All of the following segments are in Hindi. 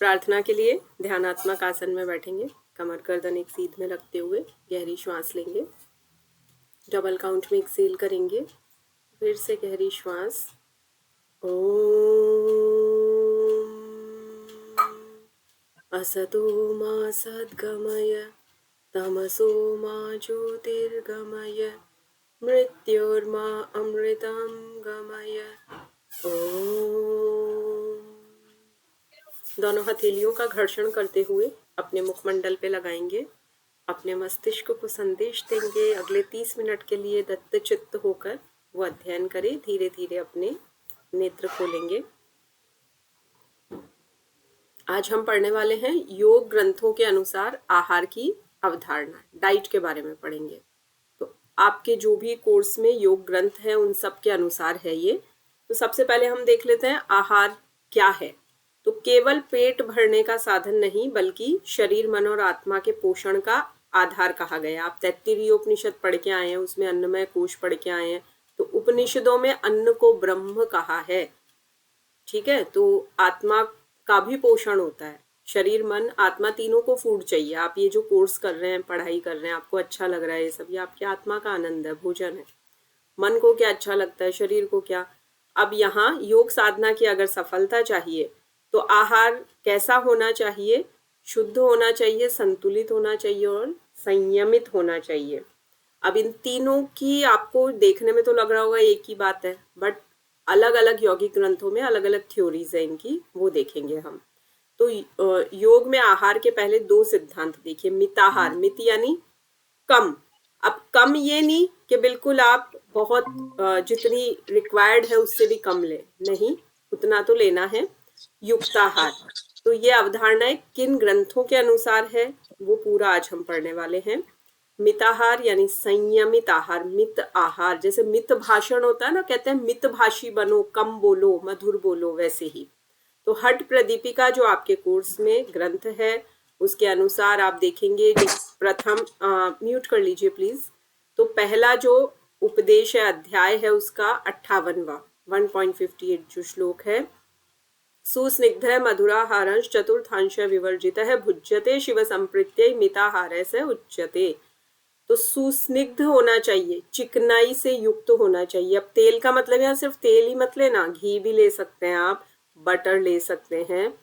प्रार्थना के लिए ध्यानात्मक आसन में बैठेंगे। कमर गर्दन एक सीध में रखते हुए गहरी श्वास लेंगे। डबल काउंट में एक्सेल करेंगे। फिर से गहरी श्वास। ओम असतो मा सद्गमय तमसो मा ज्योतिर्गमय मृत्योर्मा अमृतं गमय। ओम। दोनों हथेलियों का घर्षण करते हुए अपने मुखमंडल पे लगाएंगे। अपने मस्तिष्क को संदेश देंगे अगले 30 मिनट के लिए दत्तचित्त होकर वो अध्ययन करें। धीरे धीरे अपने नेत्र खोलेंगे। आज हम पढ़ने वाले हैं योग ग्रंथों के अनुसार आहार की अवधारणा, डाइट के बारे में पढ़ेंगे। तो आपके जो भी कोर्स में योग ग्रंथ है उन सब के अनुसार है ये। तो सबसे पहले हम देख लेते हैं आहार क्या है। तो केवल पेट भरने का साधन नहीं बल्कि शरीर, मन और आत्मा के पोषण का आधार कहा गया। आप तैत्तिरीय उपनिषद पढ़ के आए हैं, उसमें अन्नमय कोश पढ़ के आए हैं। तो उपनिषदों में अन्न को ब्रह्म कहा है। ठीक है, तो आत्मा का भी पोषण होता है। शरीर, मन, आत्मा तीनों को फूड चाहिए। आप ये जो कोर्स कर रहे हैं, पढ़ाई कर रहे हैं, आपको अच्छा लग रहा है, ये सब ये आपकी आत्मा का आनंद है, भोजन है। मन को क्या अच्छा लगता है, शरीर को क्या। अब यहाँ योग साधना की अगर सफलता चाहिए तो आहार कैसा होना चाहिए? शुद्ध होना चाहिए, संतुलित होना चाहिए और संयमित होना चाहिए। अब इन तीनों की आपको देखने में तो लग रहा होगा एक ही बात है, बट अलग अलग यौगिक ग्रंथों में अलग अलग थ्योरीज है इनकी, वो देखेंगे हम। तो योग में आहार के पहले 2 सिद्धांत देखिए। मिताहार, मित यानी कम। अब कम ये नहीं कि बिल्कुल आप बहुत जितनी रिक्वायर्ड है उससे भी कम ले, नहीं, उतना तो लेना है। युक्ताहार, तो ये अवधारणाएं किन ग्रंथों के अनुसार है वो पूरा आज हम पढ़ने वाले हैं। मिताहार यानी संयमित आहार, मित आहार। जैसे मित भाषण होता है ना, कहते हैं मित भाषी बनो, कम बोलो, मधुर बोलो, वैसे ही। तो हठ प्रदीपिका जो आपके कोर्स में ग्रंथ है उसके अनुसार आप देखेंगे। प्रथम म्यूट कर लीजिए प्लीज। तो पहला जो उपदेश है, अध्याय है उसका 58वां 1.58 जो श्लोक है, सुस्निग्ध मधुराहारंश चतुर्थांश विवर्जित है भुज्यते शिव संप्रीत्य मिताहार से उच्यते। तो सुस्निग्ध होना चाहिए, चिकनाई से युक्त होना चाहिए। अब तेल का मतलब यहाँ सिर्फ तेल ही मत लेना, घी भी ले सकते हैं आप, बटर ले सकते हैं।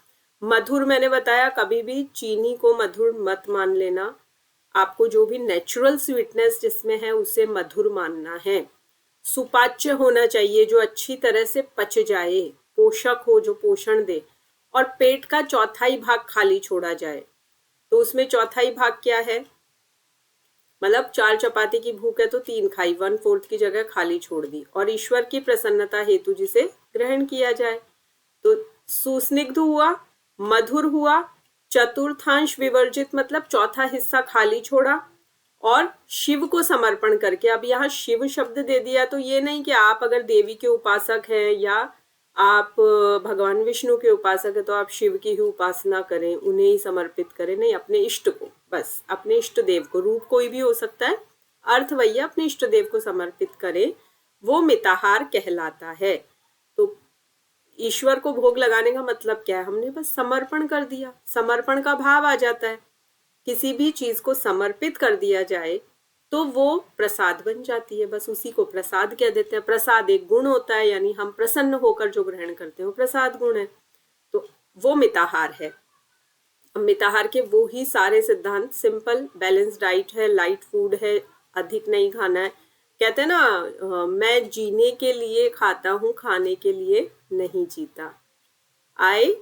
मधुर मैंने बताया, कभी भी चीनी को मधुर मत मान लेना। आपको जो भी नेचुरल स्वीटनेस जिसमें है उसे मधुर मानना है। सुपाच्य होना चाहिए, जो अच्छी तरह से पच जाए, पोषक हो, जो पोषण दे। और पेट का चौथाई भाग खाली छोड़ा जाए। तो उसमें चौथाई भाग क्या है? मतलब 4 चपाती की भूख है तो 3 खाई, 1/4 की जगह खाली छोड़ दी, और ईश्वर की प्रसन्नता हेतु जिसे ग्रहण किया जाए। तो सुस्निग्ध हुआ, मधुर हुआ, चतुर्थांश विवर्जित मतलब चौथा हिस्सा खाली छोड़ा, और शिव को समर्पण करके। अब यहाँ शिव शब्द दे दिया तो ये नहीं कि आप अगर देवी के उपासक हैं या आप भगवान विष्णु के उपासक है तो आप शिव की ही उपासना करें, उन्हें ही समर्पित करें, नहीं, अपने इष्ट को, बस अपने इष्ट देव को, रूप कोई भी हो सकता है, अर्थ वही अपने इष्ट देव को समर्पित करें, वो मिताहार कहलाता है। तो ईश्वर को भोग लगाने का मतलब क्या है? हमने बस समर्पण कर दिया, समर्पण का भाव आ जाता है। किसी भी चीज को समर्पित कर दिया जाए तो वो प्रसाद बन जाती है, बस उसी को प्रसाद कह देते हैं। प्रसाद एक गुण होता है, यानी हम प्रसन्न होकर जो ग्रहण करते हैं वो प्रसाद गुण है। तो वो मिताहार है। मिताहार के वो ही सारे सिद्धांत, सिंपल बैलेंस डाइट है, लाइट फूड है, अधिक नहीं खाना है। कहते हैं ना, मैं जीने के लिए खाता हूँ, खाने के लिए नहीं जीता। I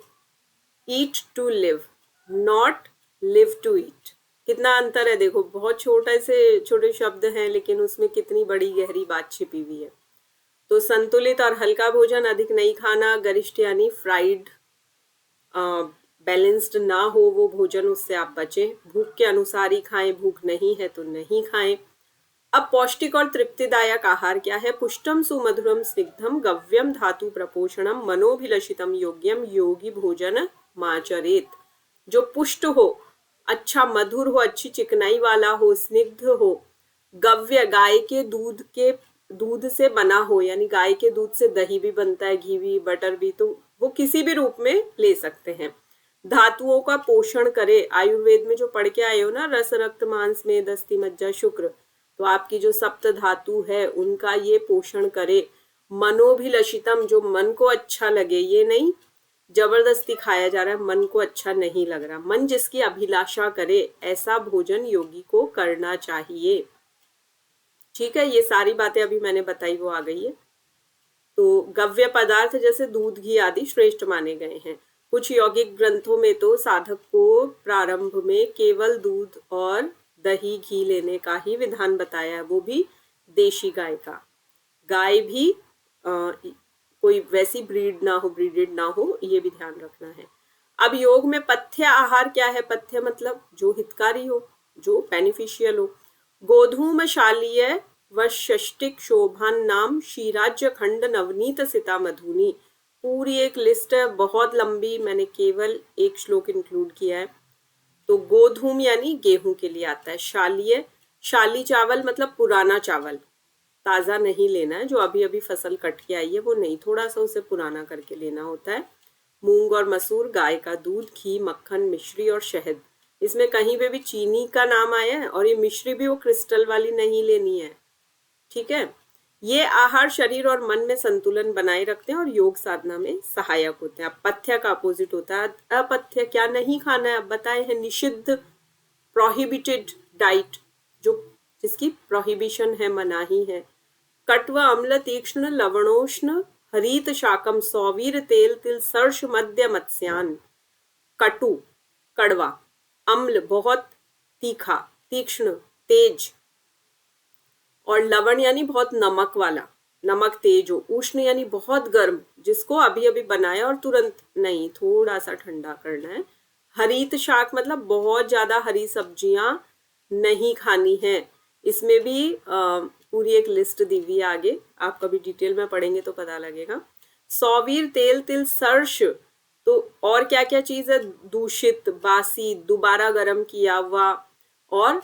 eat to live, not live to eat. कितना अंतर है देखो, बहुत छोटे से छोटे शब्द हैं लेकिन उसमें कितनी बड़ी गहरी बात छिपी हुई है। तो संतुलित और हल्का भोजन, अधिक नहीं खाना, गरिष्ठ यानी फ्राइड, बैलेंस्ड ना हो वो भोजन, उससे आप बचें। भूख के अनुसार ही खाएं, भूख नहीं है तो नहीं खाएं। अब पौष्टिक और तृप्तिदायक आहार क्या है? पुष्टम सुमधुरम स्निग्धम गव्यम धातु प्रपोषणम मनोभिलषितम योग्यम योगी भोजन माचरेत। जो पुष्ट हो, अच्छा मधुर हो, अच्छी चिकनाई वाला हो, स्निग्ध हो, गव्य गाय के दूध से बना हो, यानी गाय के दूध से दही भी बनता है, घी भी, बटर भी, तो वो किसी भी रूप में ले सकते हैं। धातुओं का पोषण करे। आयुर्वेद में जो पढ़ के आए हो ना, रस रक्त मांस मेद अस्थि मज्जा शुक्र, तो आपकी जो सप्त धातु है उनका ये पोषण करे। मनोभिलषितम, जो मन को अच्छा लगे, ये नहीं जबरदस्ती खाया जा रहा है, मन को अच्छा नहीं लग रहा, मन जिसकी अभिलाषा करे, ऐसा भोजन योगी को करना चाहिए। ठीक है, ये सारी बातें अभी मैंने बताई वो आ गई है। तो गव्य पदार्थ जैसे दूध घी आदि श्रेष्ठ माने गए हैं। कुछ यौगिक ग्रंथों में तो साधक को प्रारंभ में केवल दूध और दही घी लेने का ही विधान बताया है, वो भी देशी गाय का। गाय भी कोई वैसी ब्रीडेड ना हो, ये भी ध्यान रखना है। अब योग में पथ्य आहार क्या है? पथ्य मतलब जो हितकारी हो, जो बेनिफिशियल हो। गोधूम शालीय व षष्टिक शोभान नाम क्षीराज्य खंड नवनीत सिता मधुनी। पूरी एक लिस्ट है, बहुत लंबी, मैंने केवल एक श्लोक इंक्लूड किया है। तो गोधूम यानी गेहूं के लिए आता है। शालीय, शाली चावल मतलब पुराना चावल, ताजा नहीं लेना है, जो अभी अभी फसल कट के आई है वो नहीं, थोड़ा सा उसे पुराना करके लेना होता है। मूंग और मसूर, गाय का दूध, घी, मक्खन, मिश्री और शहद। इसमें कहीं पे भी चीनी का नाम आया है, और ये मिश्री भी वो क्रिस्टल वाली नहीं लेनी है। ठीक है, ये आहार शरीर और मन में संतुलन बनाए रखते हैं और योग साधना में सहायक होते हैं। पथ्य का अपोजिट होता है अपथ्य। क्या नहीं खाना है? अब बताए हैं, निषिद्ध, प्रोहिबिटेड डाइट, जो जिसकी प्रोहिबिशन है, मनाही है। कट्व अम्ल तीक्ष्ण लवणोष्ण हरित शाकम सौवीर तेल तिल सर्ष मध्य मत्स्यान। कटु कड़वा, अम्ल बहुत तीखा, तीक्ष्ण तेज, और लवण यानी बहुत नमक वाला, नमक तेज हो। उष्ण यानी बहुत गर्म, जिसको अभी अभी बनाया और तुरंत नहीं, थोड़ा सा ठंडा करना है। हरित शाक मतलब बहुत ज्यादा हरी सब्जियां नहीं खानी है। इसमें भी पूरी एक लिस्ट दी हुई है आगे, आप कभी डिटेल में पढ़ेंगे तो पता लगेगा। सौवीर तेल तिल सर्ष, तो और क्या क्या चीज है? दूषित, बासी, दोबारा गर्म किया हुआ, और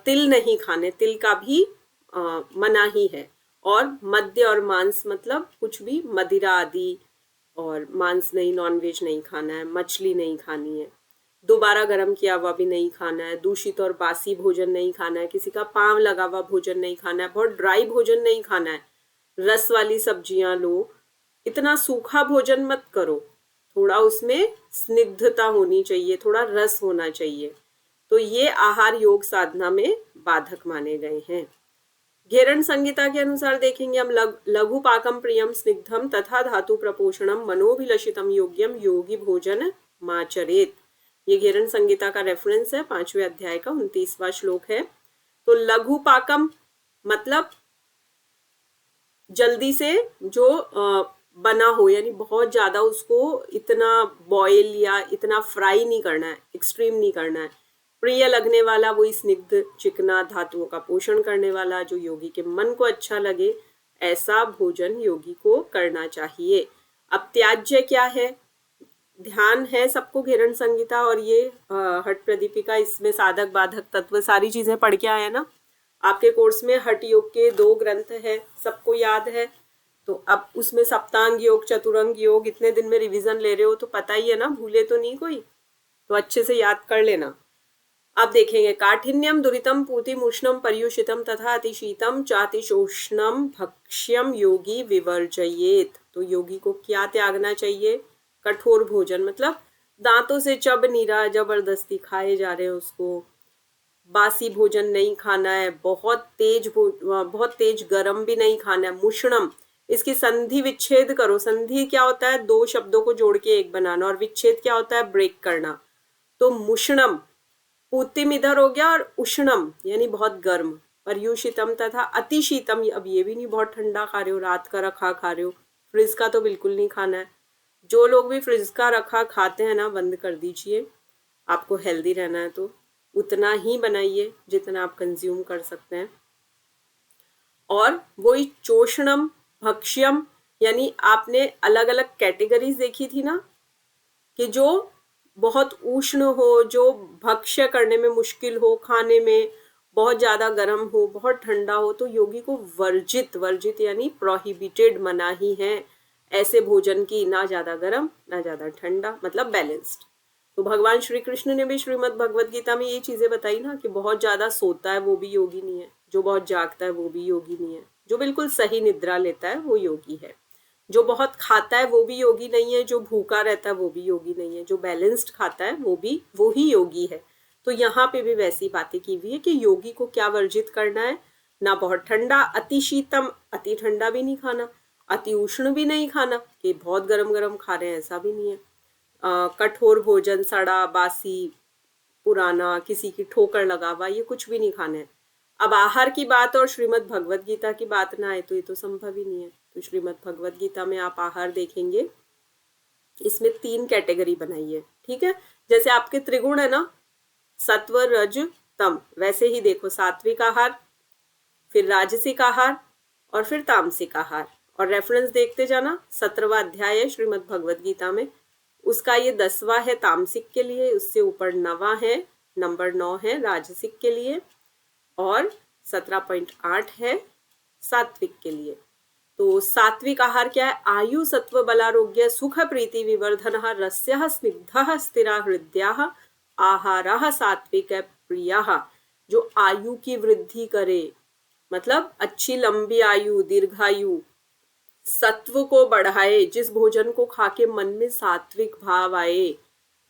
तिल नहीं खाने, तिल का भी मनाही है। और मद्य और मांस मतलब कुछ भी, मदिरा आदि, और मांस नहीं, नॉनवेज नहीं खाना है, मछली नहीं खानी है, दोबारा गर्म किया हुआ भी नहीं खाना है, दूषित और बासी भोजन नहीं खाना है, किसी का पांव लगा हुआ भोजन नहीं खाना है, बहुत ड्राई भोजन नहीं खाना है, रस वाली सब्जियां लो, इतना सूखा भोजन मत करो, थोड़ा उसमें स्निग्धता होनी चाहिए, थोड़ा रस होना चाहिए। तो ये आहार योग साधना में बाधक माने गए हैं। घेरण संहिता के अनुसार देखेंगे हम, लघु पाकम प्रियम स्निग्धम तथा धातु प्रपोषणम मनोभिलषितम योग्यम योगी भोजन माचरेत। ये घेरण संहिता का रेफरेंस है, 5वें अध्याय का 29वां श्लोक है। तो लघु पाकम मतलब जल्दी से जो बना हो, यानी बहुत ज्यादा उसको इतना बॉयल या इतना फ्राई नहीं करना है, एक्सट्रीम नहीं करना है। प्रिय लगने वाला, वही स्निग्ध चिकना, धातुओं का पोषण करने वाला, जो योगी के मन को अच्छा लगे, ऐसा भोजन योगी को करना चाहिए। अब त्याज्य क्या है? ध्यान है सबको घेरण संहिता और ये हठ प्रदीपिका, इसमें साधक बाधक तत्व सारी चीजें पढ़ के आए ना। आपके कोर्स में हठ योग के 2 ग्रंथ है, सबको याद है। तो अब उसमें सप्तांग योग, चतुरंग योग, इतने दिन में रिवीजन ले रहे हो तो पता ही है ना, भूले तो नहीं कोई, तो अच्छे से याद कर लेना। अब देखेंगे, काठिन्यम दुरितम पूतिम उष्णम पर्युषितम तथा अतिशीतम चातिशोष्णम भक्ष्यम योगी विवर्जयेत। तो योगी को क्या त्यागना चाहिए? कठोर भोजन, मतलब दांतों से चब नहीं रहा, जबरदस्ती खाए जा रहे हैं उसको। बासी भोजन नहीं खाना है, बहुत तेज गरम भी नहीं खाना है। मुष्णम, इसकी संधि विच्छेद करो। संधि क्या होता है? 2 शब्दों को जोड़ के एक बनाना, और विच्छेद क्या होता है? ब्रेक करना। तो मुष्णम, पूतिम इधर हो गया, और उष्णम यानी बहुत गर्म, पर्युषितम तथा अतिशीतम, अब ये भी नहीं बहुत ठंडा खा रहे हो, रात का रखा खा रहे हो, फ्रिज का तो बिल्कुल नहीं खाना है। जो लोग भी फ्रिज का रखा खाते हैं ना, बंद कर दीजिए। आपको हेल्दी रहना है तो उतना ही बनाइए जितना आप कंज्यूम कर सकते हैं। और वही चोषणम भक्ष्यम, यानी आपने अलग अलग कैटेगरीज देखी थी ना, कि जो बहुत उष्ण हो, जो भक्ष्य करने में मुश्किल हो, खाने में बहुत ज्यादा गर्म हो, बहुत ठंडा हो, तो योगी को वर्जित, वर्जित यानी प्रोहिबिटेड, मनाही है, ऐसे भोजन की ना ज्यादा गर्म ना ज्यादा ठंडा, मतलब बैलेंस्ड। तो भगवान श्री कृष्ण ने भी श्रीमद् भगवत गीता में ये चीजें बताई ना कि बहुत ज्यादा सोता है वो भी योगी नहीं है, जो बहुत जागता है वो भी योगी नहीं है, जो बिल्कुल सही निद्रा लेता है वो योगी है, जो बहुत खाता है वो भी योगी नहीं है, जो भूखा रहता है वो भी योगी नहीं है, जो बैलेंस्ड खाता है वो ही योगी है। तो यहाँ पे भी वैसी बातें की हुई है कि योगी को क्या वर्जित करना है, ना बहुत ठंडा, अति शीतम, अति ठंडा भी नहीं खाना, अति उष्ण भी नहीं खाना कि बहुत गरम गरम खा रहे हैं, ऐसा भी नहीं है। कठोर भोजन, सड़ा बासी पुराना, किसी की ठोकर लगा हुआ, ये कुछ भी नहीं खाना है। अब आहार की बात और श्रीमद् भगवत गीता की बात ना आए तो ये तो संभव ही नहीं है। तो श्रीमद् भगवत गीता में आप आहार देखेंगे, इसमें 3 कैटेगरी बनाई है, ठीक है। जैसे आपके त्रिगुण है ना, सत्व रज तम, वैसे ही देखो सात्विक आहार, फिर राजसिक आहार और फिर तामसिक आहार। और रेफरेंस देखते जाना, 17वां अध्याय है श्रीमद् भगवत गीता में, उसका ये 10वां है तामसिक के लिए, उससे ऊपर 9वां है, नंबर 9 है राजसिक के लिए, और 17.8 है सात्विक के लिए। तो सात्विक आहार क्या है? आयु सत्व बलारोग्य सुख प्रीति विवर्धन रस्यः स्निग्धः स्थिरा हृदयाः आहारः सात्विक प्रियः, जो आयु की वृद्धि करे, मतलब अच्छी लंबी आयु, दीर्घायु, सत्व को बढ़ाए, जिस भोजन को खा के मन में सात्विक भाव आए,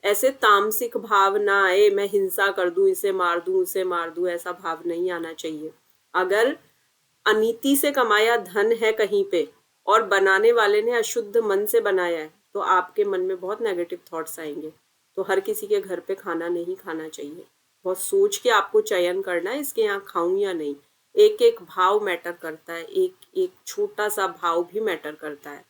ऐसे तामसिक भाव ना आए, मैं हिंसा कर दूं, इसे मार दूं, उसे मार दूं, ऐसा भाव नहीं आना चाहिए। अगर अनीति से कमाया धन है कहीं पे और बनाने वाले ने अशुद्ध मन से बनाया है, तो आपके मन में बहुत नेगेटिव थॉट्स आएंगे। तो हर किसी के घर पे खाना नहीं खाना चाहिए, बहुत सोच के आपको चयन करना है, इसके यहाँ खाऊं या नहीं। एक एक भाव मैटर करता है, एक एक छोटा सा भाव भी मैटर करता है।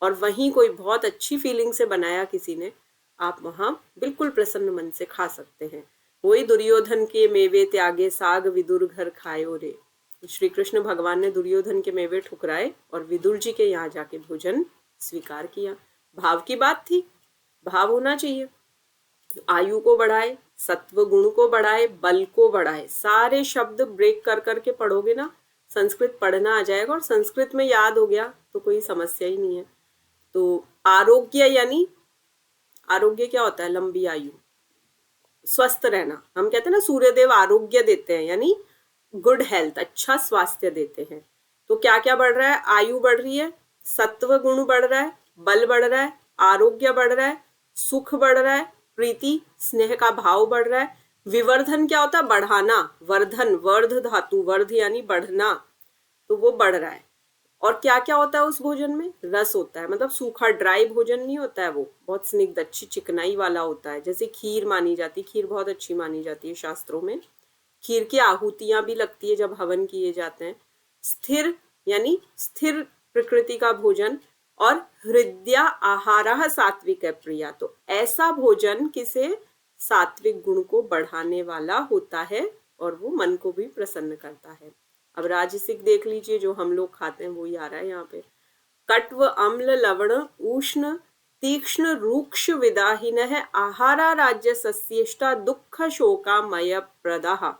और वहीं कोई बहुत अच्छी फीलिंग से बनाया किसी ने, आप वहां बिल्कुल प्रसन्न मन से खा सकते हैं। वही दुर्योधन के मेवे त्यागे साग विदुर घर खायो रे, श्री कृष्ण भगवान ने दुर्योधन के मेवे ठुकराए और विदुर जी के यहाँ जाके भोजन स्वीकार किया। भाव की बात थी, भाव होना चाहिए। आयु को बढ़ाए, सत्व गुण को बढ़ाए, बल को बढ़ाए, सारे शब्द ब्रेक कर करके पढ़ोगे ना, संस्कृत पढ़ना आ जाएगा, और संस्कृत में याद हो गया तो कोई समस्या ही नहीं है। तो आरोग्य, यानी आरोग्य क्या होता है? लंबी आयु, स्वस्थ रहना। हम कहते हैं ना सूर्यदेव आरोग्य देते हैं, यानी गुड हेल्थ, अच्छा स्वास्थ्य देते हैं। तो क्या क्या बढ़ रहा है? आयु बढ़ रही है, सत्व गुण बढ़ रहा है, बल बढ़ रहा है, आरोग्य बढ़ रहा है, सुख बढ़ रहा है, प्रीति स्नेह का भाव बढ़ रहा है। विवर्धन क्या होता है? बढ़ाना, वर्धन, वर्ध धातु, वर्ध यानी बढ़ना, तो वो बढ़ रहा है। और क्या क्या होता है उस भोजन में? रस होता है, मतलब सूखा ड्राई भोजन नहीं होता है, वो बहुत स्निग्ध अच्छी चिकनाई वाला होता है। जैसे खीर मानी जाती है, खीर बहुत अच्छी मानी जाती है शास्त्रों में, खीर की आहुतियां भी लगती है जब हवन किए जाते हैं। स्थिर यानी स्थिर प्रकृति का भोजन, और हृदय आहारः सात्विक प्रिया, तो ऐसा भोजन किसे? सात्विक गुण को बढ़ाने वाला होता है और वो मन को भी प्रसन्न करता है। अब राजसिक देख लीजिए, जो हम लोग खाते हैं वही आ रहा है यहाँ पे। कट्व अम्ल लवण उष्ण तीक्ष्ण रूक्ष विदाहीन है आहारा राज्य सस्येष्टा दुख शोकामय प्रदाह।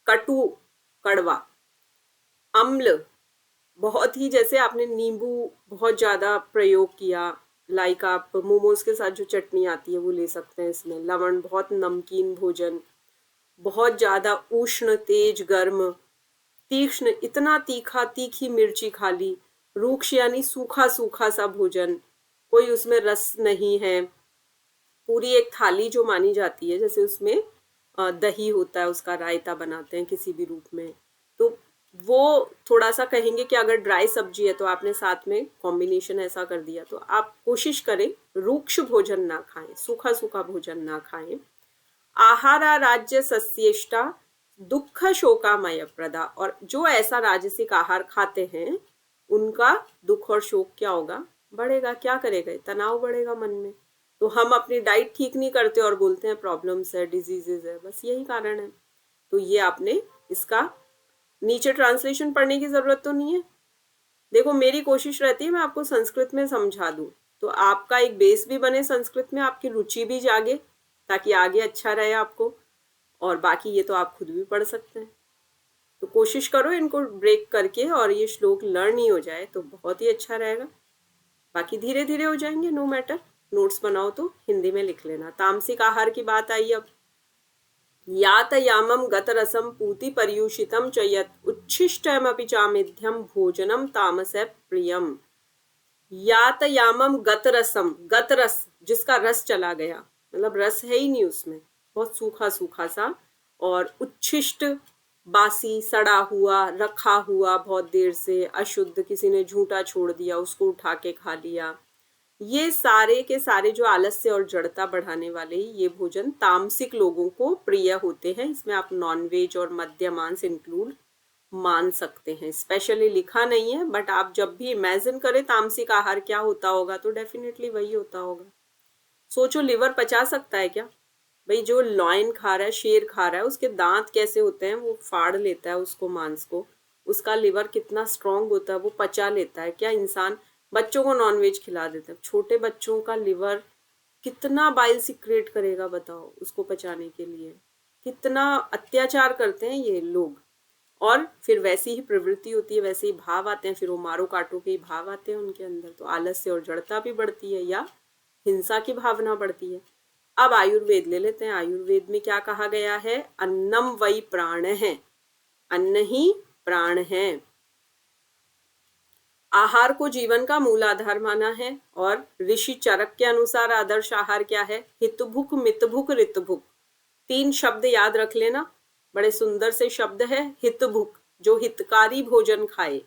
कटु, कड़वा, अम्ल, बहुत ही, जैसे आपने नींबू बहुत ज्यादा प्रयोग किया, लाइक आप मोमोज के साथ जो चटनी आती है वो ले सकते हैं इसमें। लवण, बहुत नमकीन भोजन, बहुत ज्यादा उष्ण तेज गर्म। तीक्ष्ण, इतना तीखा, तीखी मिर्ची खा ली। रूक्ष यानी सूखा सूखा सा भोजन, कोई उसमें रस नहीं है। पूरी एक थाली जो मानी जाती है, जैसे उसमें दही होता है, उसका रायता बनाते हैं किसी भी रूप में, तो वो थोड़ा सा कहेंगे कि अगर ड्राई सब्जी है तो आपने साथ में कॉम्बिनेशन ऐसा कर दिया। तो आप कोशिश करें रूक्ष भोजन ना खाएं, सूखा सूखा भोजन ना खाएं। आहारा राज्य सस्येष्टा दुख शोकामय प्रदा, और जो ऐसा राजसिक आहार खाते हैं उनका दुख और शोक क्या होगा? बढ़ेगा। क्या करेगा? तनाव बढ़ेगा मन में। तो हम अपनी डाइट ठीक नहीं करते और बोलते हैं प्रॉब्लम्स है, डिजीजेज है, बस यही कारण है। तो ये आपने इसका नीचे ट्रांसलेशन पढ़ने की जरूरत तो नहीं है। देखो, मेरी कोशिश रहती है मैं आपको संस्कृत में समझा दूं, तो आपका एक बेस भी बने संस्कृत में, आपकी रुचि भी जागे, ताकि आगे अच्छा रहे आपको। और बाकी ये तो आप खुद भी पढ़ सकते हैं। तो कोशिश करो इनको ब्रेक करके और ये श्लोक लर्न ही हो जाए तो बहुत ही अच्छा रहेगा। बाकी धीरे धीरे हो जाएंगे, नो मैटर। नोट्स बनाओ तो हिंदी में लिख लेना। तामसिक आहार की बात आई अब। यातयामं गतरसं पूति पर्यूषितं च यत् उच्छिष्टमपि चामेध्यं भोजनं तामसे प्रियम। यातयामम गतरसम, गतरस जिसका रस चला गया, मतलब रस है ही नहीं उसमें, बहुत सूखा सूखा सा, और उच्छिष्ट बासी सड़ा हुआ रखा हुआ बहुत देर से, अशुद्ध किसी ने झूठा छोड़ दिया उसको उठा के खा लिया, ये सारे के सारे जो आलस्य और जड़ता बढ़ाने वाले ये भोजन तामसिक लोगों को प्रिय होते हैं। इसमें आप नॉनवेज और मद्य मांस इंक्लूड मान सकते हैं। स्पेशली लिखा नहीं है, बट आप जब भी इमेजिन करें तामसिक आहार क्या होता होगा तो डेफिनेटली वही होता होगा। सोचो, लिवर पचा सकता है क्या? भाई जो लॉयन खा रहा है, शेर खा रहा है, उसके दांत कैसे होते हैं, वो फाड़ लेता है उसको, मांस को, उसका लिवर कितना स्ट्रांग होता है, वो पचा लेता है क्या इंसान? बच्चों को नॉनवेज खिला देते हैं, छोटे बच्चों का लिवर कितना बाइल सिक्रेट करेगा बताओ उसको पचाने के लिए। कितना अत्याचार करते हैं ये लोग। और फिर वैसी ही प्रवृत्ति होती है, वैसे ही भाव आते हैं, फिर वो मारो काटो के ही भाव आते हैं उनके अंदर, तो आलस्य और जड़ता भी बढ़ती है या हिंसा की भावना बढ़ती है। अब आयुर्वेद ले लेते हैं। आयुर्वेद में क्या कहा गया है? अन्नम वही प्राण है, अन्न ही प्राण है। आहार को जीवन का मूल आधार माना है, और ऋषि चरक के अनुसार आदर्श आहार क्या है? हितभुक, मितभुक, ऋतभुक। 3 शब्द याद रख लेना, बड़े सुंदर से शब्द है। हितभुक जो हितकारी भोजन खाए,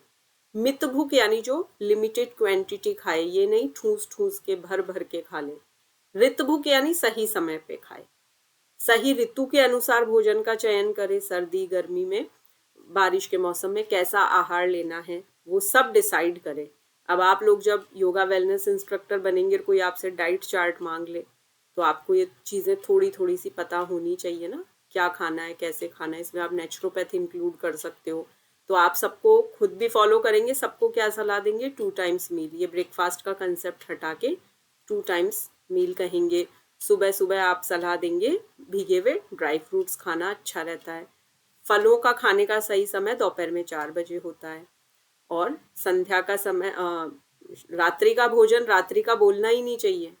मितभुक यानी जो लिमिटेड क्वांटिटी खाए, ये नहीं ठूस ठूस के भर भर के खा ले। ऋतभुक यानी सही समय पे खाए, सही ऋतु के अनुसार भोजन का चयन करे, सर्दी गर्मी में, बारिश के मौसम में कैसा आहार लेना है वो सब डिसाइड करे। अब आप लोग जब योगा वेलनेस इंस्ट्रक्टर बनेंगे, कोई आपसे डाइट चार्ट मांग ले, तो आपको ये चीज़ें थोड़ी थोड़ी सी पता होनी चाहिए ना, क्या खाना है कैसे खाना है। इसमें आप नेचुरोपैथ इंक्लूड कर सकते हो। तो आप सबको खुद भी फॉलो करेंगे, सबको क्या सलाह देंगे? 2 टाइम्स मील, ये ब्रेकफास्ट का कंसेप्ट हटा के 2 टाइम्स मील कहेंगे। सुबह सुबह आप सलाह देंगे भीगे हुए ड्राई फ्रूट्स खाना अच्छा रहता है। फलों का खाने का सही समय दोपहर में 4 बजे होता है। और संध्या का समय, रात्रि का भोजन रात्रि का बोलना ही नहीं चाहिए।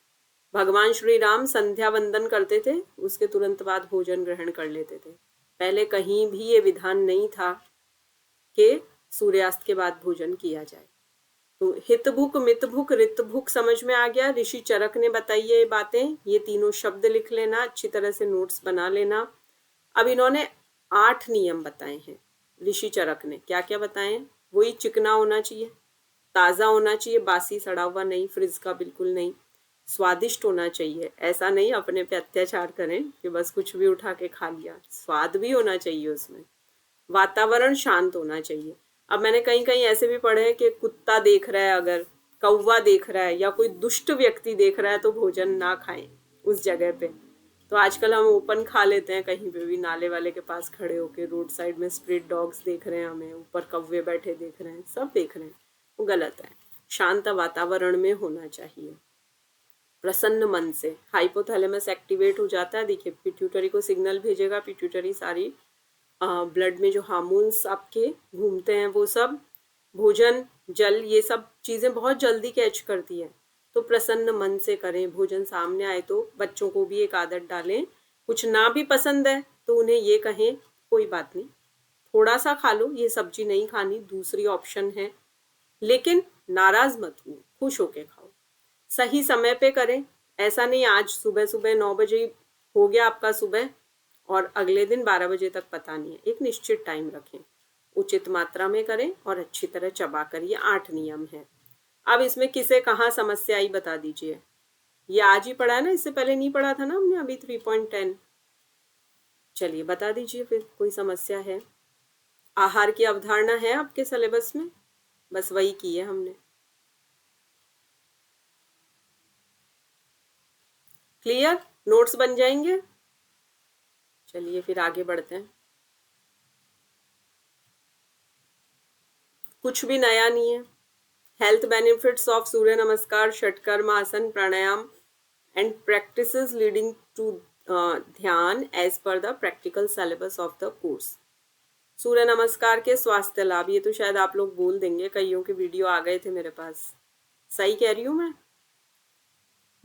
भगवान श्री राम संध्या वंदन करते थे, उसके तुरंत बाद भोजन ग्रहण कर लेते थे। पहले कहीं भी ये विधान नहीं था कि सूर्यास्त के बाद भोजन किया जाए। तो हितभुक, मितभुक, ऋतभुक समझ में आ गया। ऋषि चरक ने बताई ये बातें, ये तीनों शब्द लिख लेना, अच्छी तरह से नोट्स बना लेना। अब इन्होंने 8 नियम बताए हैं ऋषि चरक ने। क्या क्या बताए हैं? वही चिकना होना चाहिए, ताज़ा होना चाहिए, बासी सड़ा हुआ नहीं, फ्रिज का बिल्कुल नहीं। स्वादिष्ट होना चाहिए, ऐसा नहीं अपने पे अत्याचार करें कि बस कुछ भी उठा के खा लिया, स्वाद भी होना चाहिए उसमें। वातावरण शांत होना चाहिए। अब मैंने कहीं कहीं ऐसे भी पढ़े हैं कि कुत्ता देख रहा है, अगर कौवा देख रहा है या कोई दुष्ट व्यक्ति देख रहा है तो भोजन ना खाएं उस जगह पे। तो आजकल हम ओपन खा लेते हैं कहीं पे भी, नाले वाले के पास खड़े होके, रोड साइड में स्ट्रीट डॉग्स देख रहे हैं हमें, ऊपर कौवे बैठे देख रहे हैं, सब देख रहे हैं, वो गलत है। शांत वातावरण में होना चाहिए, प्रसन्न मन से। हाइपोथैलेमस एक्टिवेट हो जाता है, देखिए पिट्यूटरी को सिग्नल भेजेगा, पिट्यूटरी सारी ब्लड में जो हार्मोन्स आपके घूमते हैं वो सब, भोजन जल, ये सब चीज़ें बहुत जल्दी कैच करती है। तो प्रसन्न मन से करें। भोजन सामने आए तो बच्चों को भी एक आदत डालें, कुछ ना भी पसंद है तो उन्हें ये कहें कोई बात नहीं, थोड़ा सा खा लो, ये सब्जी नहीं खानी, दूसरी ऑप्शन है, लेकिन नाराज मत हो, खुश होके खाओ। सही समय पे करें, ऐसा नहीं आज सुबह सुबह 9 बजे हो गया आपका सुबह और अगले दिन 12 बजे तक पता नहीं है। एक निश्चित टाइम रखें, उचित मात्रा में करें और अच्छी तरह चबा कर। ये 8 नियम है। अब इसमें किसे कहाँ समस्या आई बता दीजिए। ये आज ही पढ़ा है ना, इससे पहले नहीं पढ़ा था ना हमने अभी 3.10। चलिए बता दीजिए फिर, कोई समस्या है? आहार की अवधारणा है आपके सिलेबस में? बस वही की है हमने। क्लियर? नोट्स बन जाएंगे। चलिए फिर आगे बढ़ते हैं। कुछ भी नया नहीं है। Health benefits of Surya Namaskar, shatkarma asana, pranayama and practices leading to dhyan as per the practical syllabus of the course. Surya Namaskar के स्वास्थ्य लाभ, ये तो शायद आप लोग बोल देंगे, कईयों के वीडियो आ गए थे मेरे पास। सही कह रही हूं मैं?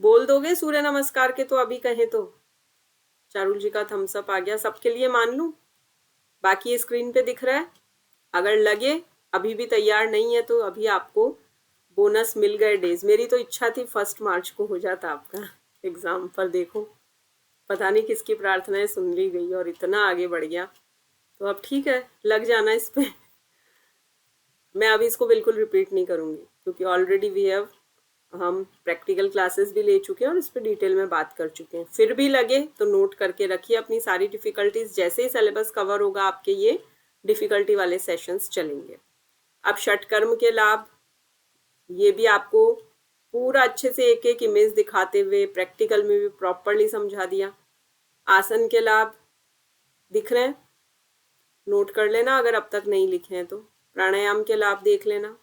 बोल दोगे सूर्य नमस्कार के तो अभी कहें तो? चारुल जी का थम्स अप आ गया, सबके लिए मान लूं? बाकी स्क्रीन पे दिख रहा है? अगर लगे अभी भी तैयार नहीं है तो अभी आपको बोनस मिल गए डेज। मेरी तो इच्छा थी 1 मार्च को हो जाता आपका एग्जाम, पर देखो पता नहीं किसकी प्रार्थनाएं सुन ली गई और इतना आगे बढ़ गया। तो अब ठीक है, लग जाना इस पे। मैं अभी इसको बिल्कुल रिपीट नहीं करूंगी क्योंकि ऑलरेडी हम प्रैक्टिकल क्लासेस भी ले चुके हैं और इस पर डिटेल में बात कर चुके हैं। फिर भी लगे तो नोट करके रखिए अपनी सारी डिफिकल्टीज, जैसे ही सिलेबस कवर होगा आपके ये डिफिकल्टी वाले सेशंस चलेंगे। अब षटकर्म के लाभ, ये भी आपको पूरा अच्छे से एक एक इमेज दिखाते हुए प्रैक्टिकल में भी प्रॉपरली समझा दिया। आसन के लाभ दिख रहे हैं? नोट कर लेना अगर अब तक नहीं लिखे हैं तो। प्राणायाम के लाभ देख लेना।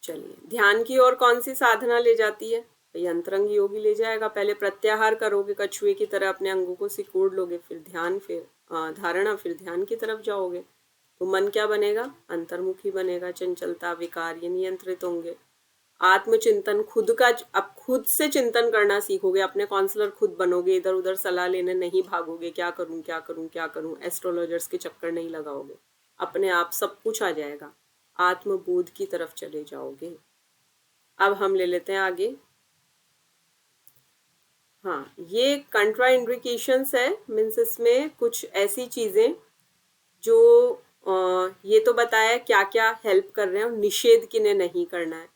चलिए, ध्यान की ओर कौन सी साधना ले जाती है? भाई अंतरंग योगी ले जाएगा। पहले प्रत्याहार करोगे, कछुए की तरह अपने अंगों को सिकोड़ लोगे, फिर ध्यान, फिर धारणा, फिर ध्यान की तरफ जाओगे तो मन क्या बनेगा? अंतर्मुखी बनेगा। चंचलता, विकार ये नियंत्रित होंगे। आत्मचिंतन, खुद का, अब खुद से चिंतन करना सीखोगे, अपने काउंसलर खुद बनोगे, इधर उधर सलाह लेने नहीं भागोगे, क्या करूं क्या करूं क्या करूं, एस्ट्रोलॉजर्स के चक्कर नहीं लगाओगे, अपने आप सब कुछ आ जाएगा, आत्मबोध की तरफ चले जाओगे। अब हम ले लेते हैं आगे। हाँ, ये कंट्रा इंडिकेशंस है, मीन्स इसमें कुछ ऐसी चीजें जो ये तो बताया क्या क्या हेल्प कर रहे हैं और निषेध किन्हें नहीं करना है।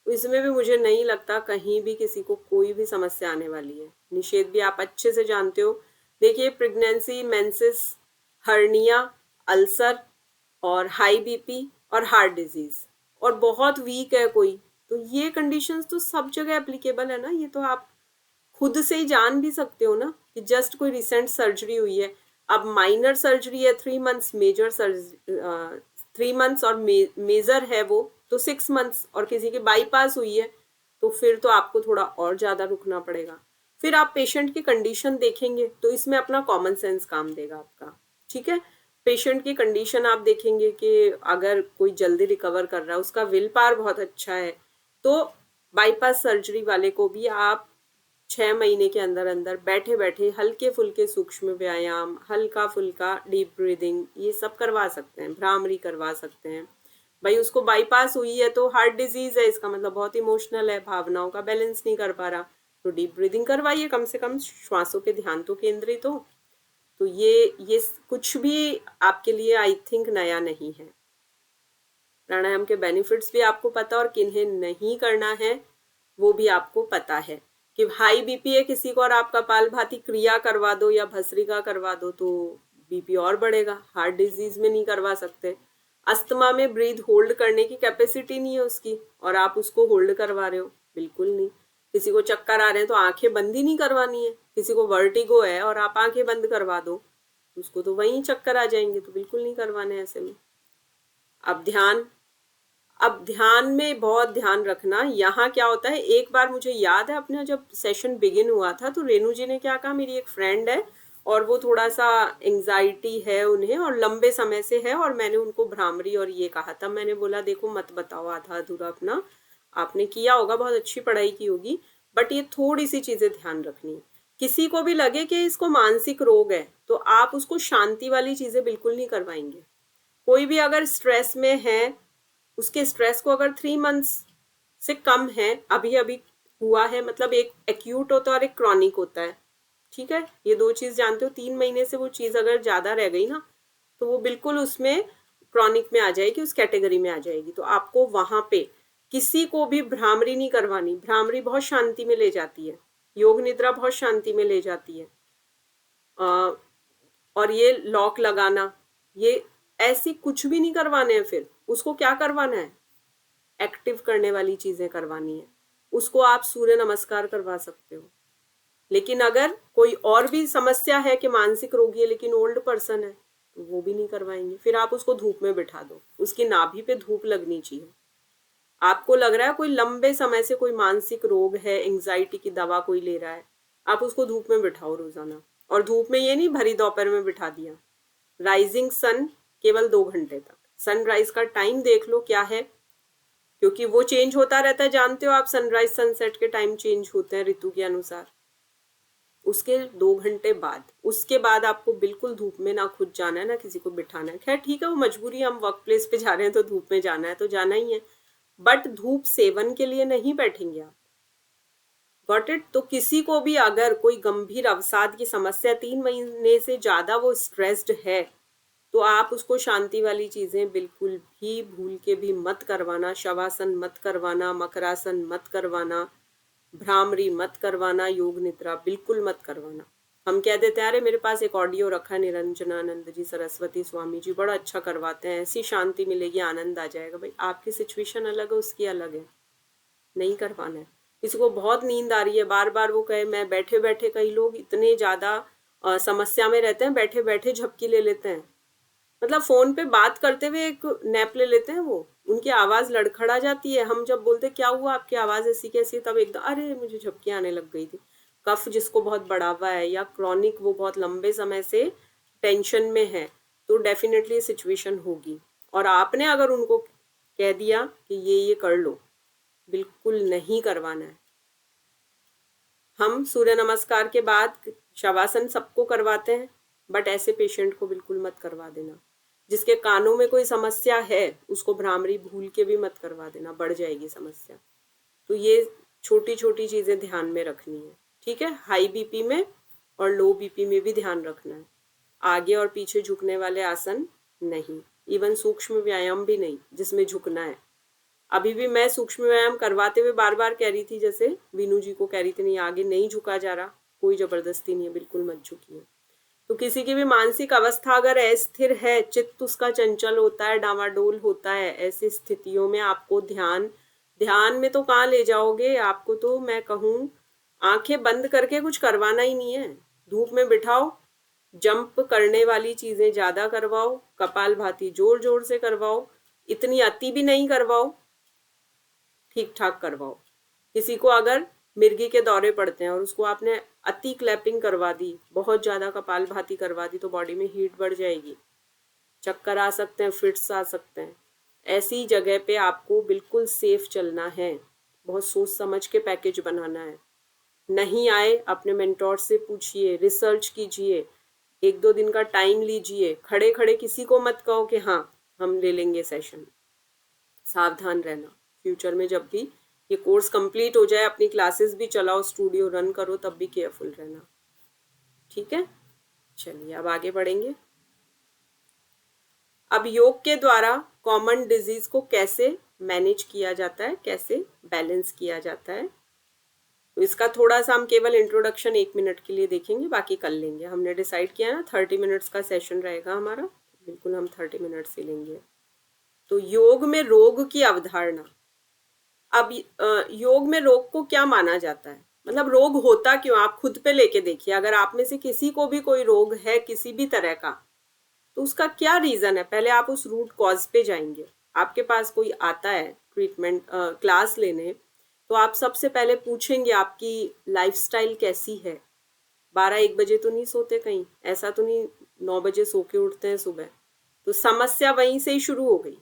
तो इसमें भी मुझे नहीं लगता कहीं भी किसी को कोई भी समस्या आने वाली है। निषेध भी आप अच्छे से जानते हो। देखिए, प्रेगनेंसी, मेंसेस, हर्निया, अल्सर और हाई बीपी और हार्ट डिजीज, और बहुत वीक है कोई, तो ये कंडीशंस तो सब जगह एप्लीकेबल है ना। ये तो आप खुद से ही जान भी सकते हो ना कि जस्ट कोई रिसेंट सर्जरी हुई है। अब माइनर सर्जरी है 3 मंथ्स, मेजर सर्जरी 3 मंथ्स और मेजर है वो तो 6 मंथ्स, और किसी की बाईपास हुई है तो फिर तो आपको थोड़ा और ज्यादा रुकना पड़ेगा। फिर आप पेशेंट की कंडीशन देखेंगे तो इसमें अपना कॉमन सेंस काम देगा आपका। ठीक है, पेशेंट की कंडीशन आप देखेंगे कि अगर कोई जल्दी रिकवर कर रहा है, उसका विल पावर बहुत अच्छा है, तो बाईपास सर्जरी वाले को भी आप 6 महीने के अंदर अंदर बैठे बैठे हल्के फुल्के सूक्ष्म व्यायाम, हल्का फुल्का डीप ब्रीदिंग, ये सब करवा सकते हैं, भ्रामरी करवा सकते हैं। भाई उसको बाईपास हुई है तो हार्ट डिजीज है, इसका मतलब बहुत इमोशनल है, भावनाओं का बैलेंस नहीं कर पा रहा, तो डीप ब्रीदिंग करवाइए, कम से कम श्वासों पे ध्यान तो केंद्रित हो। तो ये कुछ भी आपके लिए आई थिंक नया नहीं है। प्राणायाम के बेनिफिट्स भी आपको पता और किन्हें नहीं करना है वो भी आपको पता है। कि हाई बीपी है किसी को और आप कपालभाति क्रिया करवा दो या भस्त्रिका करवा दो तो बीपी और बढ़ेगा। हार्ट डिजीज में नहीं करवा सकते। अस्थमा में ब्रीथ होल्ड करने की कैपेसिटी नहीं है उसकी और आप उसको होल्ड करवा रहे हो, बिल्कुल नहीं। किसी को चक्कर आ रहे हैं तो आंखें बंद ही नहीं करवानी है। किसी को वर्टिगो है और आप आंखें बंद करवा दो उसको तो वहीं चक्कर आ जाएंगे, तो बिल्कुल नहीं करवाने ऐसे में। अब ध्यान में बहुत ध्यान रखना। यहाँ क्या होता है, एक बार मुझे याद है अपने जब सेशन बिगिन हुआ था तो रेनू जी ने क्या कहा, मेरी एक फ्रेंड है और वो थोड़ा सा एंजाइटी है उन्हें और लंबे समय से है, और मैंने उनको भ्रामरी और ये कहा था। मैंने बोला देखो मत बताओ आधा अधूरा अपना, आपने किया होगा, बहुत अच्छी पढ़ाई की होगी, बट ये थोड़ी सी चीजें ध्यान रखनी है। किसी को भी लगे कि इसको मानसिक रोग है तो आप उसको शांति वाली चीजें बिल्कुल नहीं करवाएंगे। कोई भी अगर स्ट्रेस में है, उसके स्ट्रेस को अगर 3 मंथ्स से कम है, अभी अभी हुआ है, मतलब एक एक्यूट होता है और एक क्रॉनिक होता है। ठीक है, ये दो चीज जानते हो। 3 महीने से वो चीज अगर ज्यादा रह गई ना तो वो बिल्कुल उसमें क्रॉनिक में आ जाएगी, उस कैटेगरी में आ जाएगी। तो आपको वहां पे किसी को भी भ्रामरी नहीं करवानी। भ्रामरी बहुत शांति में ले जाती है, योग निद्रा बहुत शांति में ले जाती है। और ये लॉक लगाना, ये ऐसी कुछ भी नहीं करवाने हैं। फिर उसको क्या करवाना है, एक्टिव करने वाली चीजें करवानी है। उसको आप सूर्य नमस्कार करवा सकते हो। लेकिन अगर कोई और भी समस्या है कि मानसिक रोगी है लेकिन ओल्ड पर्सन है तो वो भी नहीं करवाएंगे। फिर आप उसको धूप में बिठा दो, उसकी नाभि पे धूप लगनी चाहिए। आपको लग रहा है कोई लंबे समय से कोई मानसिक रोग है, एंजाइटी की दवा कोई ले रहा है, आप उसको धूप में बिठाओ रोजाना। और धूप में ये नहीं भरी दोपहर में बिठा दिया, राइजिंग सन केवल 2 घंटे तक, सनराइज का टाइम देख लो क्या है, क्योंकि वो चेंज होता रहता है, जानते हो आप, सनराइज सनसेट के टाइम चेंज होते हैं ऋतु के अनुसार। उसके 2 घंटे बाद, उसके बाद आपको बिल्कुल धूप में ना खुद जाना है ना किसी को बिठाना है। खैर ठीक है, वो मजबूरी, हम वर्क प्लेस पे जा रहे हैं तो धूप में जाना है तो जाना ही है, बट धूप सेवन के लिए नहीं बैठेंगे आप। Got it? तो किसी को भी अगर कोई गंभीर अवसाद की समस्या, 3 महीने से ज्यादा वो स्ट्रेस्ड है, तो आप उसको शांति वाली चीजें बिल्कुल भी भूल के भी मत करवाना। शवासन मत करवाना, मकरासन मत करवाना, भ्रामरी मत करवाना, योग निद्रा बिल्कुल मत करवाना। हम कह देते हैं अरे मेरे पास एक ऑडियो रखा है, निरंजनानंद जी, सरस्वती स्वामी जी बड़ा अच्छा करवाते हैं, ऐसी शांति मिलेगी, आनंद आ जाएगा। भाई आपकी सिचुएशन अलग है, उसकी अलग है, नहीं करवाना है। किसी को बहुत नींद आ रही है, बार बार वो कहे मैं बैठे बैठे, कई लोग इतने ज्यादा समस्या में रहते हैं, बैठे बैठे झपकी ले लेते हैं, मतलब फोन पे बात करते हुए एक नैप ले लेते हैं, वो उनकी आवाज लड़खड़ा जाती है। हम जब बोलते क्या हुआ आपकी आवाज ऐसी कैसी है, तब एकदम अरे मुझे झपकी आने लग गई थी। कफ जिसको बहुत बढ़ा हुआ है या क्रॉनिक, वो बहुत लंबे समय से टेंशन में है, तो डेफिनेटली सिचुएशन होगी। और आपने अगर उनको कह दिया कि ये कर लो, बिल्कुल नहीं करवाना है। हम सूर्य नमस्कार के बाद शवासन सबको करवाते हैं, बट ऐसे पेशेंट को बिल्कुल मत करवा देना। जिसके कानों में कोई समस्या है उसको भ्रामरी भूल के भी मत करवा देना, बढ़ जाएगी समस्या। तो ये छोटी छोटी चीजें ध्यान में रखनी है, ठीक है। हाई बीपी में और लो बीपी में भी ध्यान रखना है। आगे और पीछे झुकने वाले आसन नहीं, इवन सूक्ष्म व्यायाम भी नहीं जिसमें झुकना है। अभी भी मैं सूक्ष्म व्यायाम करवाते हुए बार बार कह रही थी, जैसे वीनू जी को कह रही थी, नहीं आगे नहीं झुका जा रहा, कोई जबरदस्ती नहीं है, बिल्कुल मत झुकिए। तो किसी की भी मानसिक अवस्था अगर अस्थिर है, चित्त उसका चंचल होता है, डामाडोल होता है, ऐसी स्थितियों में आपको ध्यान में तो कहाँ ले जाओगे, आपको तो मैं कहूँ आंखें बंद करके कुछ करवाना ही नहीं है। धूप में बिठाओ, जंप करने वाली चीजें ज्यादा करवाओ, कपालभाति जोर जोर से करवाओ, इतनी अति भी नहीं करवाओ, ठीक ठाक करवाओ। किसी को अगर मिर्गी के दौरे पड़ते हैं और उसको आपने अति क्लैपिंग करवा दी, बहुत ज्यादा कपालभाति करवा दी, तो बॉडी में हीट बढ़ जाएगी, चक्कर आ सकते हैं, फिट्स आ सकते हैं। ऐसी जगह पे आपको बिल्कुल सेफ चलना है, बहुत सोच समझ के पैकेज बनाना है। नहीं आए अपने मेंटोर से पूछिए, रिसर्च कीजिए, 1-2 दिन का टाइम लीजिए। खड़े खड़े किसी को मत कहो कि हाँ हम ले लेंगे सेशन। सावधान रहना, फ्यूचर में जब भी ये कोर्स कंप्लीट हो जाए, अपनी क्लासेस भी चलाओ, स्टूडियो रन करो, तब भी केयरफुल रहना, ठीक है। चलिए अब आगे बढ़ेंगे। अब योग के द्वारा कॉमन डिजीज को कैसे मैनेज किया जाता है, कैसे बैलेंस किया जाता है, तो इसका थोड़ा सा हम केवल इंट्रोडक्शन 1 मिनट के लिए देखेंगे, बाकी कर लेंगे। हमने डिसाइड किया ना 30 मिनट्स का सेशन रहेगा हमारा, बिल्कुल हम 30 मिनट्स ही लेंगे। तो योग में रोग की अवधारणा। अब योग में रोग को क्या माना जाता है, मतलब रोग होता क्यों, आप खुद पे लेके देखिए। अगर आप में से किसी को भी कोई रोग है किसी भी तरह का, तो उसका क्या रीजन है, पहले आप उस रूट कॉज पे जाएंगे। आपके पास कोई आता है ट्रीटमेंट क्लास लेने, तो आप सबसे पहले पूछेंगे आपकी लाइफस्टाइल कैसी है। 12-1 बजे तो नहीं सोते कहीं, ऐसा तो नहीं 9 बजे सो के उठते हैं सुबह, तो समस्या वहीं से ही शुरू हो गई।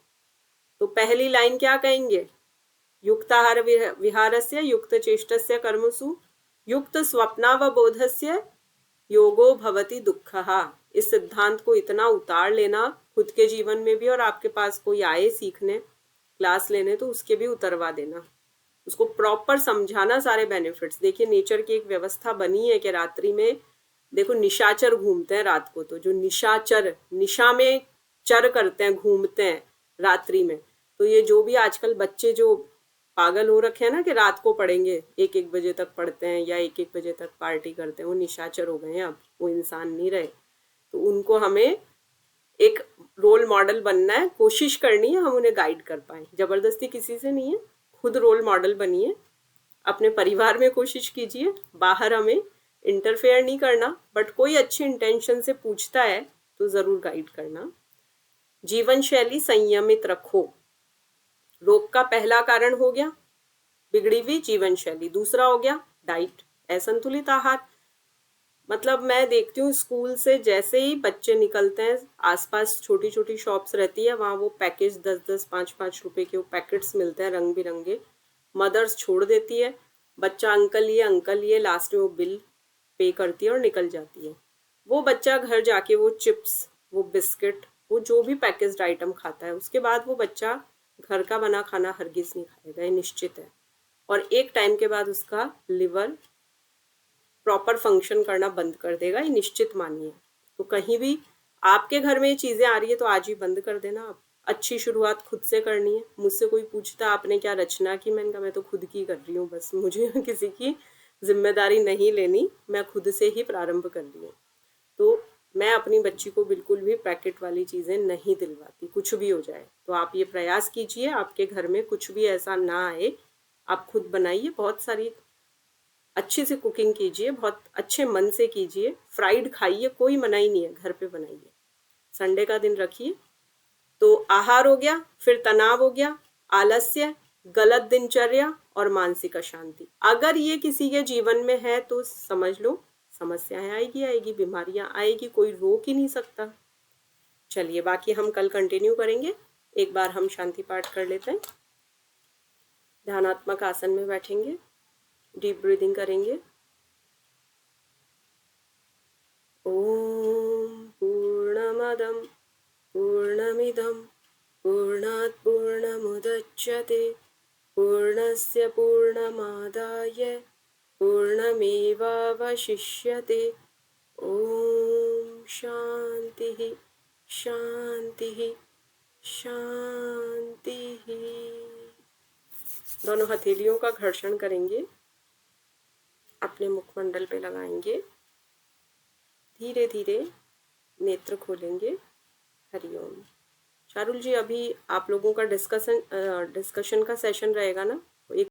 तो पहली लाइन क्या कहेंगे, युक्ताहार विहारस्य युक्त चेष्टस्य कर्मसु युक्त स्वप्नावबोधस्य योगो भवति दुःखः। इस सिद्धांत को इतना उतार लेना खुद के जीवन में भी, और आपके पास कोई आए सीखने क्लास लेने तो उसके भी उतरवा देना, उसको प्रॉपर समझाना सारे बेनिफिट्स। देखिए नेचर की एक व्यवस्था बनी है कि रात्रि में देखो निशाचर घूमते हैं रात को, तो जो निशाचर निशा में चर करते हैं, घूमते हैं रात्रि में, तो ये जो भी आजकल बच्चे जो पागल हो रखे हैं ना कि रात को पढ़ेंगे, 1-1 बजे तक पढ़ते हैं या 1-1 बजे तक पार्टी करते हैं, वो निशाचर हो गए हैं, अब वो इंसान नहीं रहे। तो उनको हमें एक रोल मॉडल बनना है, कोशिश करनी है हम उन्हें गाइड कर पाए, जबरदस्ती किसी से नहीं है, खुद रोल मॉडल बनिए, अपने परिवार में कोशिश कीजिए, बाहर हमें इंटरफेयर नहीं करना, बट कोई अच्छे इंटेंशन से पूछता है तो जरूर गाइड करना। जीवन शैली संयमित रखो, रोग का पहला कारण हो गया बिगड़ी हुई जीवन शैली, दूसरा हो गया डाइट, असंतुलित आहार। मतलब मैं देखती हूँ स्कूल से जैसे ही बच्चे निकलते हैं, आसपास छोटी छोटी शॉप्स रहती है, वहाँ वो पैकेज 10-10 5-5 रुपए के वो पैकेट्स मिलते हैं रंग बिरंगे। मदर्स छोड़ देती है, बच्चा अंकल ये लास्ट में वो बिल पे करती है और निकल जाती है। वो बच्चा घर जाके वो चिप्स, वो बिस्किट, वो जो भी पैकेज्ड आइटम खाता है, उसके बाद वो बच्चा घर का बना खाना हरगिज नहीं खाएगा, ये निश्चित है। और एक टाइम के बाद उसका लिवर प्रॉपर फंक्शन करना बंद कर देगा, ये निश्चित मानिए। तो कहीं भी आपके घर में ये चीजें आ रही है तो आज ही बंद कर देना आप। अच्छी शुरुआत खुद से करनी है। मुझसे कोई पूछता आपने क्या रचना की, मैंने कहा मैं तो खुद की कर रही हूँ, बस मुझे किसी की जिम्मेदारी नहीं लेनी, मैं खुद से ही प्रारंभ कर रही हूँ। तो मैं अपनी बच्ची को बिल्कुल भी पैकेट वाली चीजें नहीं दिलवाती, कुछ भी हो जाए। तो आप ये प्रयास कीजिए आपके घर में कुछ भी ऐसा ना आए। आप खुद बनाइए, बहुत सारी अच्छे से कुकिंग कीजिए, बहुत अच्छे मन से कीजिए, फ्राइड खाइए, कोई मनाही नहीं है, घर पे बनाइए। संडे का दिन रखिए। तो आहार हो गया, फिर तनाव हो गया, आलस्य, गलत दिनचर्या और मानसिक अशांति। अगर ये किसी के जीवन में है तो समझ लो समस्याएं आएगी, बीमारियां आएगी, कोई रोक ही नहीं सकता। चलिए बाकी हम कल कंटिन्यू करेंगे। एक बार हम शांति पाठ कर लेते हैं। ध्यानात्मक आसन में बैठेंगे, डीप ब्रीदिंग करेंगे। ॐ पूर्णमदं पूर्णमिदं पूर्णात् पूर्णमुदच्यते पूर्णस्य पूर्णमादाय पूर्णमेवावशिष्यते। ॐ शान्तिः शान्तिः शान्तिः। दोनों हथेलियों का घर्षण करेंगे, अपने मुखमंडल पे लगाएंगे, धीरे धीरे नेत्र खोलेंगे। हरिओम। शारुल जी, अभी आप लोगों का डिस्कशन का सेशन रहेगा ना? एक